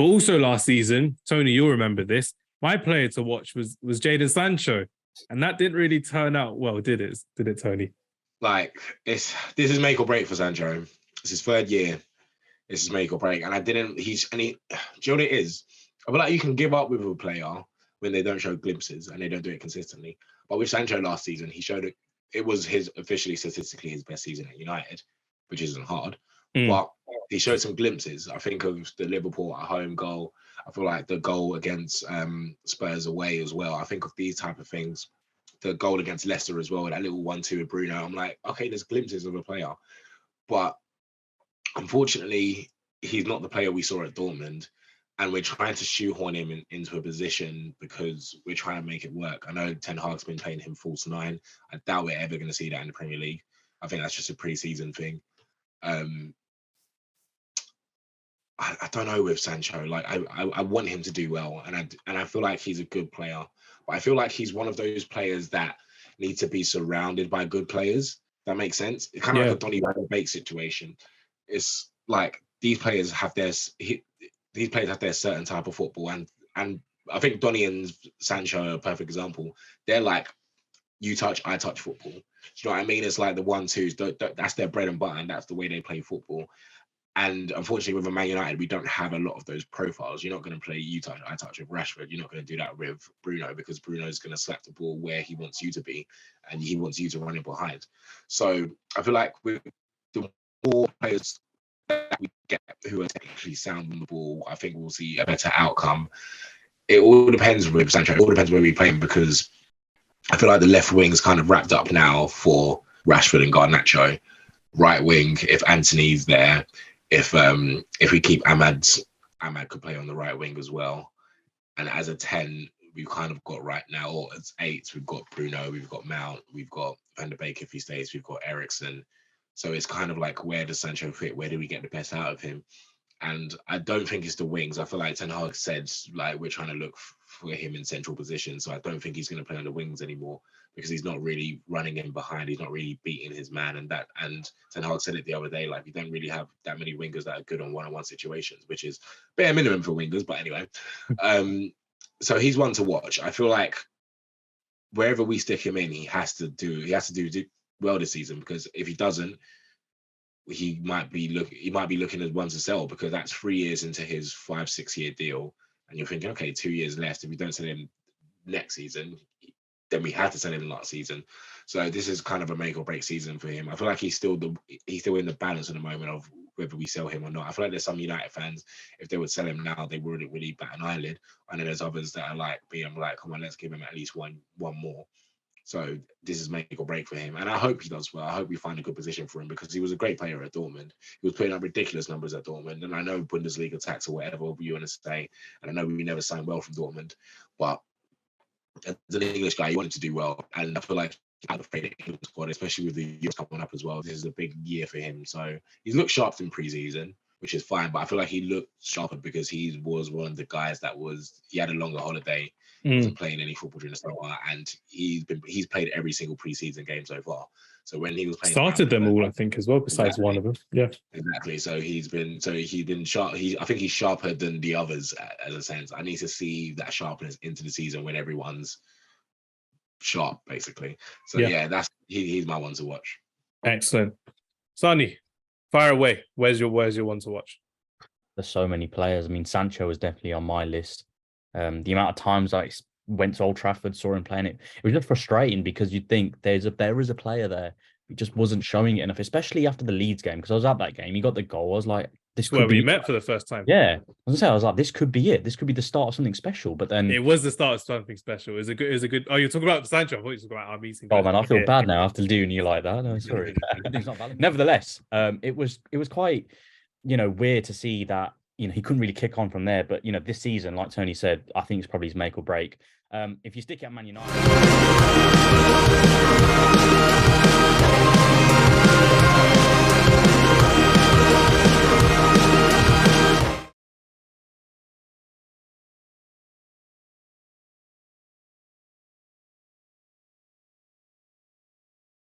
But also last season, Tony, you'll remember this. My player to watch was Jadon Sancho, and that didn't really turn out well, did it? Did it, Tony? Like this is make or break for Sancho. It's his third year. This is make or break, and do you know what it is? I feel like you can give up with a player when they don't show glimpses and they don't do it consistently. But with Sancho last season, he showed it was officially statistically his best season at United, which isn't hard. But he showed some glimpses. I think of the Liverpool at home goal. I feel like the goal against Spurs away as well. I think of these type of things. The goal against Leicester as well, that little 1-2 with Bruno. I'm like, okay, there's glimpses of a player. But unfortunately, he's not the player we saw at Dortmund. And we're trying to shoehorn him into a position because we're trying to make it work. I know Ten Hag's been playing him false nine. I doubt we're ever going to see that in the Premier League. I think that's just a pre-season thing. I don't know with Sancho. Like I want him to do well, and I feel like he's a good player. But I feel like he's one of those players that need to be surrounded by good players. That makes sense. It's kind of like a Donny van de Beek situation. It's like these players have their certain type of football, and I think Donny and Sancho are a perfect example. They're like you touch, I touch football. Do you know what I mean? It's like the 1-2s. That's their bread and butter, and that's the way they play football. And unfortunately, with a Man United, we don't have a lot of those profiles. You're not going to play you touch, I touch with Rashford. You're not going to do that with Bruno because Bruno's going to slap the ball where he wants you to be, and he wants you to run it behind. So I feel like with the more players that we get who are technically sound on the ball, I think we'll see a better outcome. It all depends with Sancho. It all depends where we play him because I feel like the left wing's kind of wrapped up now for Rashford and Garnacho. Right wing, if Anthony's there. If we keep Ahmad could play on the right wing as well. And as a 10, we've kind of got right now, or as 8, we've got Bruno, we've got Mount, we've got Van der Beek if he stays, we've got Eriksen. So it's kind of like, where does Sancho fit? Where do we get the best out of him? And I don't think it's the wings. I feel like Ten Hag said, like, we're trying to look for him in central position. So I don't think he's going to play on the wings anymore because he's not really running in behind. He's not really beating his man. And Ten Hag said it the other day, like, we don't really have that many wingers that are good on one-on-one situations, which is bare minimum for wingers. But anyway, so he's one to watch. I feel like wherever we stick him in, he has to do well this season, because if he doesn't, he might be looking at one to sell, because that's 3 years into his 5-6 year deal, and you're thinking, okay, 2 years left. If we don't sell him next season, then we had to sell him last season. So this is kind of a make or break season for him. I feel like he's still in the balance at the moment of whether we sell him or not. I feel like there's some United fans, if they would sell him now, they wouldn't really bat an eyelid. And then there's others that are like being like, come on, let's give him at least one more. So this is make or break for him. And I hope he does well. I hope we find a good position for him, because he was a great player at Dortmund. He was putting up ridiculous numbers at Dortmund. And I know Bundesliga tax or whatever you want to say. And I know we never signed well from Dortmund. But as an English guy, he wanted to do well. And I feel like out of the England squad, especially with the Euros coming up as well, this is a big year for him. So he's looked sharp in pre-season, which is fine. But I feel like he looked sharper because he was one of the guys he had a longer holiday. He wasn't playing any football during the summer, and he's played every single preseason game so far. So when he was playing, started them all, I think, as well, besides one of them. Yeah, exactly. So he's been sharp. I think he's sharper than the others, as a sense. I need to see that sharpness into the season when everyone's sharp, basically. So yeah, he's my one to watch. Excellent. Sani, fire away. Where's your one to watch? There's so many players. I mean, Sancho was definitely on my list. The amount of times I went to Old Trafford, saw him playing it was just frustrating, because you'd think there is a player there who just wasn't showing it enough, especially after the Leeds game, because I was at that game. He got the goal. I was like, this could be we met for the first time. Yeah. I was like, this could be it. This could be the start of something special. But then it was the start of something special. It was a good. Oh, you're talking about Sancho. I thought you were talking about our meeting. Oh man, I feel bad now after doing you like that. No, sorry. Nevertheless, it was quite, weird to see that. He couldn't really kick on from there. But, this season, like Tony said, I think it's probably his make or break. If you stick at Man United...